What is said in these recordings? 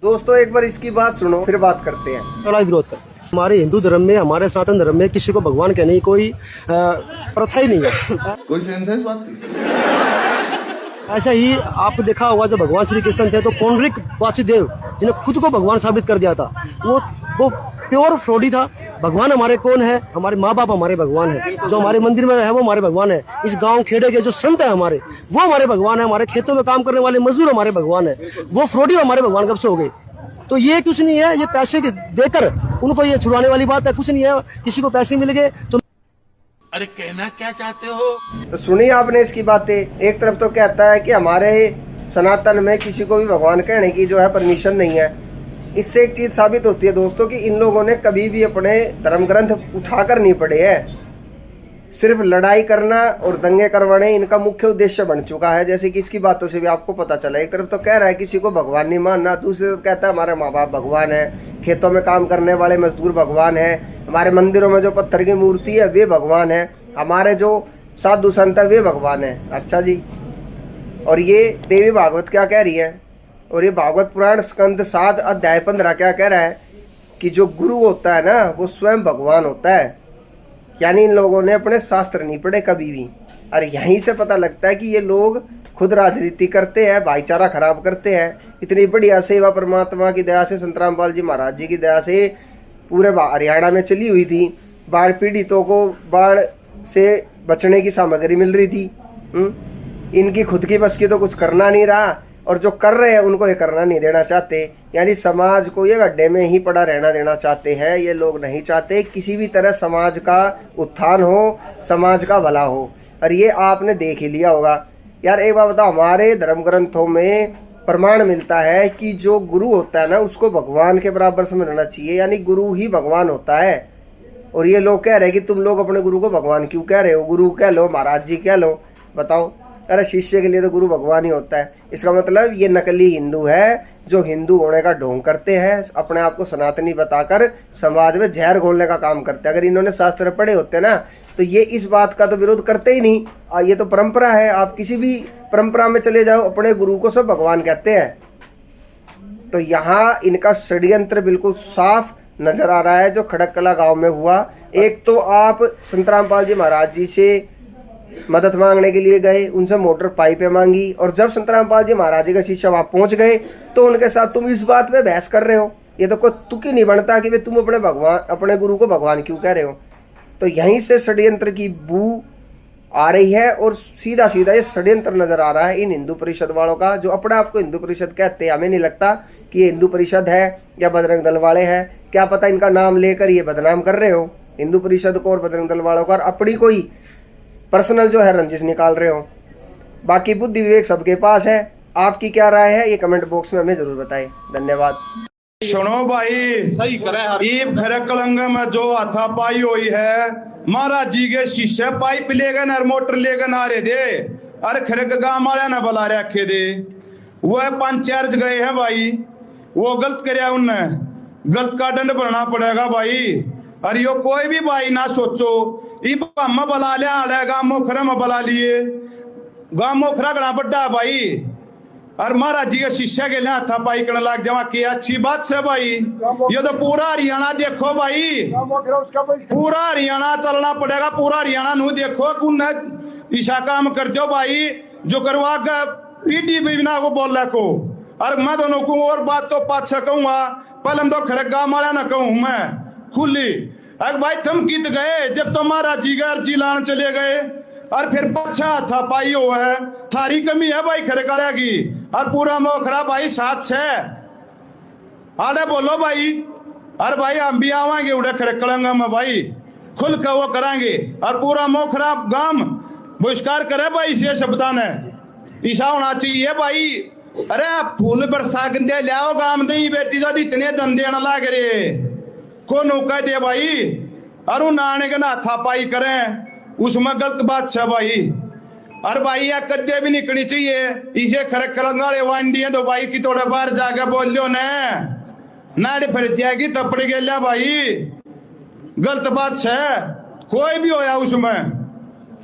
दोस्तों एक बार इसकी बात सुनो फिर बात करते हैं। बड़ा विरोध करते हैं। हमारे हिंदू धर्म में, हमारे सनातन धर्म में किसी को भगवान कहने की कोई प्रथा ही नहीं है। कोई सेंस है इस बात की? ऐसा ही आप देखा होगा, जब भगवान श्री कृष्ण थे तो पौंडरिक वासुदेव जिन्हें खुद को भगवान साबित कर दिया था, वो प्योर फ्रॉडी था। भगवान हमारे कौन है? हमारे माँ बाप हमारे भगवान है। जो हमारे मंदिर में है वो हमारे भगवान है। इस गांव खेड़े के जो संत है हमारे, वो हमारे भगवान है। हमारे खेतों में काम करने वाले मजदूर हमारे भगवान है। वो फ्रॉडी हमारे भगवान कब से हो गए? तो ये कुछ नहीं है, ये पैसे देकर उनको ये छुड़ाने वाली बात है। कुछ नहीं है, किसी को पैसे मिल गए तो अरे कहना क्या चाहते हो? तो सुनिए आपने इसकी बातें। एक तरफ तो कहता है कि हमारे सनातन में किसी को भी भगवान कहने की जो है परमिशन नहीं है। इससे एक चीज साबित होती है दोस्तों कि इन लोगों ने कभी भी अपने धर्म ग्रंथ उठाकर नहीं पढ़े हैं। सिर्फ लड़ाई करना और दंगे करवाने इनका मुख्य उद्देश्य बन चुका है। जैसे कि इसकी बातों से भी आपको पता चला। एक तरफ तो कह रहा है किसी को भगवान नहीं मानना, दूसरी तरफ कहता है हमारे माँ बाप भगवान है, खेतों में काम करने वाले मजदूर भगवान है, हमारे मंदिरों में जो पत्थर की मूर्ति है वे भगवान है, हमारे जो साधु संत है वे भगवान है। अच्छा जी, और ये देवी भागवत क्या कह रही है? और ये भागवत पुराण स्कंद 7 अध्याय 15 क्या कह रहा है कि जो गुरु होता है ना वो स्वयं भगवान होता है। यानी इन लोगों ने अपने शास्त्र नहीं पढ़े कभी भी। और यहीं से पता लगता है कि ये लोग खुद राजनीति करते हैं, भाईचारा खराब करते हैं। इतनी बढ़िया सेवा परमात्मा की दया से, संत रामपाल जी महाराज जी की दया से पूरे हरियाणा में चली हुई थी। बाढ़ पीड़ितों को बाढ़ से बचने की सामग्री मिल रही थी। इनकी खुद की बस की तो कुछ करना नहीं रहा, और जो कर रहे हैं उनको ये करना नहीं देना चाहते। यानी समाज को ये गड्ढे में ही पड़ा रहना देना चाहते हैं। ये लोग नहीं चाहते किसी भी तरह समाज का उत्थान हो, समाज का भला हो। और ये आपने देख ही लिया होगा। यार एक बात बताओ, हमारे धर्म ग्रंथों में प्रमाण मिलता है कि जो गुरु होता है ना उसको भगवान के बराबर समझना चाहिए। यानी गुरु ही भगवान होता है। और ये लोग कह रहे हैं कि तुम लोग अपने गुरु को भगवान क्यों कह रहे हो? गुरु कह लो, महाराज जी कह लो। बताओ, अरे शिष्य के लिए तो गुरु भगवान ही होता है। इसका मतलब ये नकली हिंदू है जो हिंदू होने का ढोंग करते हैं, अपने आप को सनातनी बताकर समाज में जहर घोलने का काम करते हैं। अगर इन्होंने शास्त्र पढ़े होते ना तो ये इस बात का तो विरोध करते ही नहीं। ये तो परंपरा है, आप किसी भी परंपरा में चले जाओ, अपने गुरु को सब भगवान कहते हैं। तो यहाँ इनका षड्यंत्र बिल्कुल साफ नजर आ रहा है जो खड़ककला गांव में हुआ। एक तो आप संत रामपाल जी महाराज जी से मदद मांगने के लिए गए, उनसे मोटर पाइपें मांगी, और जब संत रामपाल जी महाराज जी का शिष्य वहां पहुंच गए तो उनके साथ तुम इस बात पे बहस कर रहे हो। ये तो कोई तुक ही नहीं बनता कि वे तुम अपने गुरु को भगवान क्यों कह रहे हो। तो यहीं से षड्यंत्र की बू आ रही है, और सीधा सीधा ये षड्यंत्र नजर आ रहा है इन हिंदू परिषद वालों का, जो अपने आप को हिंदू परिषद कहते हैं। हमें नहीं लगता कि ये हिंदू परिषद है या बजरंग दल वाले हैं। क्या पता इनका नाम लेकर ये बदनाम कर रहे हो हिंदू परिषद को और बजरंग दल वालों को, और अपनी कोई पर्सनल जो है रंजिश निकाल रहे हो। बाकी बुद्धि विवेक सबके पास है। आपकी क्या राय है ये कमेंट बॉक्स में हमें जरूर बताएं। धन्यवाद। सुनो भाई, सही करे ईब खरकलंग में जो हाथापाई हुई है, महाराज जी के शिष्य पाइप लेगा ना मोटर लेगा ना रे दे। अरे खरक गांव वाले ना बुला रखे दे, वह पंचायत गए हैं भाई, वो गलत करे उनने, गलत का दंड भरना पड़ेगा भाई। अरे यो कोई भी भाई ना सोचो हम बला लिया, गांव मोखरा में बला लिए, गांव मोखरा गड़ा बड्डा भाई। और महाराज जी के शिष्य के लिए था पाई करने लग जावा की अच्छी बात से भाई। ये तो पूरा हरियाणा देखो भाई, पूरा हरियाणा चलना पड़ेगा। पूरा हरियाणा नू देखो कौन ईशा काम कर दो भाई, जो करवा पीटी बिना को बोल रहा को। और मैं दोनों को और बात तो पाछा कहूंगा, पहले तो खरगा मारा ना कहूं मैं खुली। अरे भाई तुम कित गए जब तो महाराज जी का अर्जी लान चले गए, और फिर पछा था पाई हो है, थारी कमी है भाई खरकाड़ा की। और पूरा मोखरा भाई साथ से आड़े बोलो भाई। अरे भाई हम भी आवांगे उड़े खरकड़ंगा में भाई, खुल कर वो करांगे। और पूरा मोखरा गांव बहिष्कार करे भाई इसे शब्दा ने ईशा होना चाहिए भाई। अरे फूल बरसा के लियाओ गांव दे बेटी जो इतने धंधे न लाग रहे को नौका दे भाई। अरु नाने के ना था पाई करें उसमें गलत बात है भाई। और भाई या कद्दे भी निकलनी चाहिए इसे खरक खरंगाले वांडी है तो भाई की थोड़ा बाहर जाके बोल लो नाड़े फिर जाएगी तपड़ गया भाई, गलत बात है। कोई भी होया उसमें,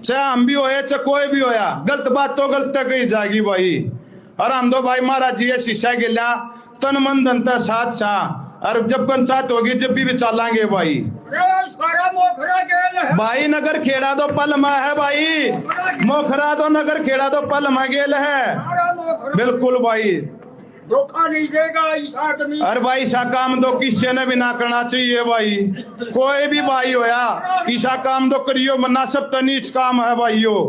चाहे हम भी होया चाहे कोई भी होया, गलत बात तो गलत कही जाएगी भाई। और हम दो भाई महाराज जी शिष्य गिल्या तन मन धन था साथ सा। और जब पंचायत होगी जब भी चलाएंगे भाई। भाई नगर खेड़ा तो पल में है भाई, मोखरा तो नगर खेड़ा तो पल में गेल है। बिल्कुल भाई, धोखा नहीं देगा इस आदमी। अरे भाई ईसा काम तो किसी ने भी ना करना चाहिए भाई। कोई भी भाई होया ईसा काम तो करियो, मना सब तो नीच काम है भाइयों।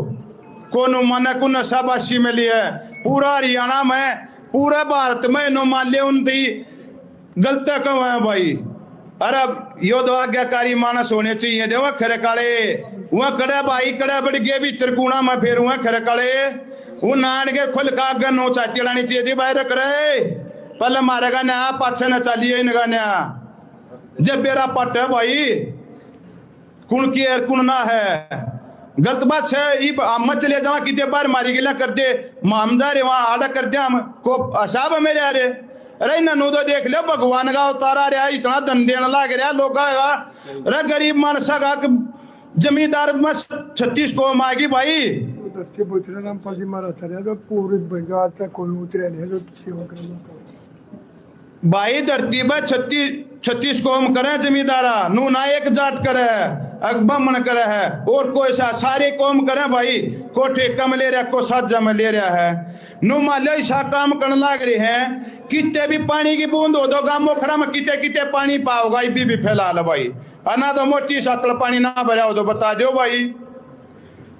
कोनो मन को नशाबाशी में लिया है पूरा हरियाणा में, पूरा भारत में नो मान लिया उनकी गलत क्यों है भाई। अरे यो तो आज्ञाकारी मानस होने चाहिए। देखो खरे काले वह कड़े भाई कड़े बड़ी गे भी त्रिकुणा में फिर हुआ खरे काले वो नान के खुल का अगर नो चाहती लानी चाहिए थी भाई। रख रहे पहले मारेगा ना पाछे न चलिए इनका ना। जब मेरा पट है भाई कुण की कुण ना है गलत बात है। मत चले जावा कितने बार मारी गिला कर दे हमजा रे वहां आड़ा कर दे हम को असाब है मेरे अरे। अरे ननू तो देख लो भगवान का उतारा रहा इतना धन देने लग रहा लोग। अरे गरीब मानसा का जमींदार में 36 को मांगी भाई। भाई धरती पर 36 कोम करे जमींदारा नू ना एक जाट करे अकबमन करे है और कोई सा सारे कोम करे भाई। को ठेका में ले रहा को साजा में ले रहा है नू मान लो ऐसा काम करने लग रहे हैं। कितने भी पानी की बूंद हो दो गाँव मोखरा में कितने कितने पानी पाओगा भी फैला लो भाई। अना तो मोटी सातल पानी ना भरा हो तो बता दो भाई।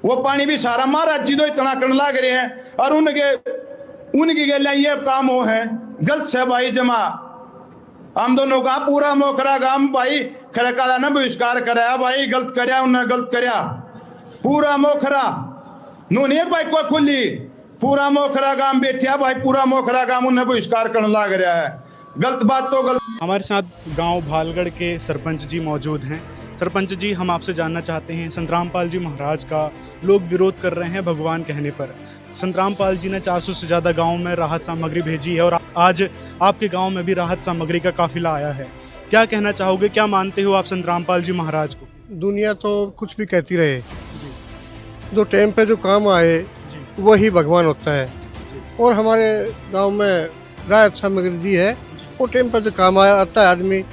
वो पानी भी सारा महाराज जी तो इतना करने लग रहे हैं और उनकी गैला ये काम हो है गलत से भाई। जमा हम दोनों का पूरा मोखरा गांव भाई खड़काला ने बहिष्कार कराया भाई। गलत कराया उन्होंने गलत कराया पूरा मोखरा नू नहीं भाई कोई खुली पूरा मोखरा गांव बैठा भाई। पूरा मोखरा गांव उन्हें बहिष्कार करने लग रहा है। गलत बात तो गलत। हमारे साथ गांव भालगढ़ के सरपंच जी मौजूद हैं। सरपंच जी हम आपसे जानना चाहते हैं संतरामपाल जी महाराज का लोग विरोध कर रहे हैं भगवान कहने पर। संतरामपाल जी ने 400 से ज़्यादा गाँव में राहत सामग्री भेजी है और आज आपके गांव में भी राहत सामग्री का काफिला आया है। क्या कहना चाहोगे, क्या मानते हो आप संतरामपाल जी महाराज को? दुनिया तो कुछ भी कहती रहे, जो टाइम पे जो काम आए वही भगवान होता है। और हमारे गांव में राहत सामग्री दी है, वो टाइम पे जो काम आता है आदमी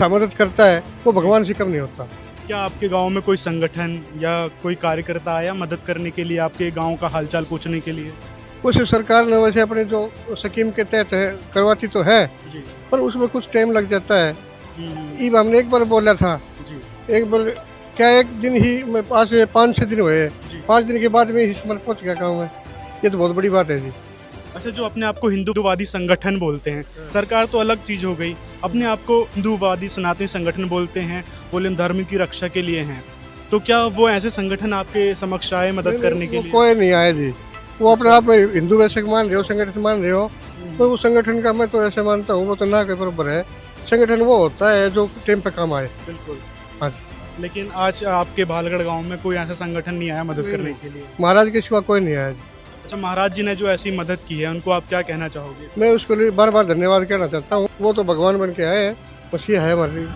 मदद करता है, वो भगवान से कम नहीं होता। क्या आपके गांव में कोई संगठन या कोई कार्यकर्ता आया मदद करने के लिए, आपके गांव का हालचाल पूछने के लिए? कुछ सरकार ने वैसे अपने जो स्कीम के तहत करवाती तो है पर उसमें कुछ टाइम लग जाता है। ईब हमने एक बार बोला था, एक बार क्या एक दिन ही मैं 5-6 दिन हुए, 5 दिन के बाद में हिस्मत पहुँच गया गाँव में। ये तो बहुत बड़ी बात है जी। अच्छा, जो अपने आप को हिंदूवादी संगठन बोलते हैं, सरकार तो अलग चीज़ हो गई, अपने आप को हिंदूवादी सनातनी संगठन बोलते हैं, बोले धर्म की रक्षा के लिए हैं, तो क्या वो ऐसे संगठन आपके समक्ष आए मदद करने के लिए? कोई नहीं आए जी। वो अपने आप में हिंदू वैसे मान रहे हो, संगठन मान रहे हो, तो उस संगठन का मैं तो ऐसे मानता हूँ वो तो ना के बराबर है। संगठन वो होता है जो टाइम पे काम आए। बिल्कुल। हाँ। लेकिन आज आपके भालगढ़ गाँव में कोई ऐसा संगठन नहीं आया मदद करने के लिए? महाराज के सिवा कोई नहीं आया। अच्छा, महाराज जी ने जो ऐसी मदद की है उनको आप क्या कहना चाहोगे? मैं उसके लिए बार बार धन्यवाद कहना चाहता हूँ। वो तो भगवान बन के आए हैं, बस ये है हमारी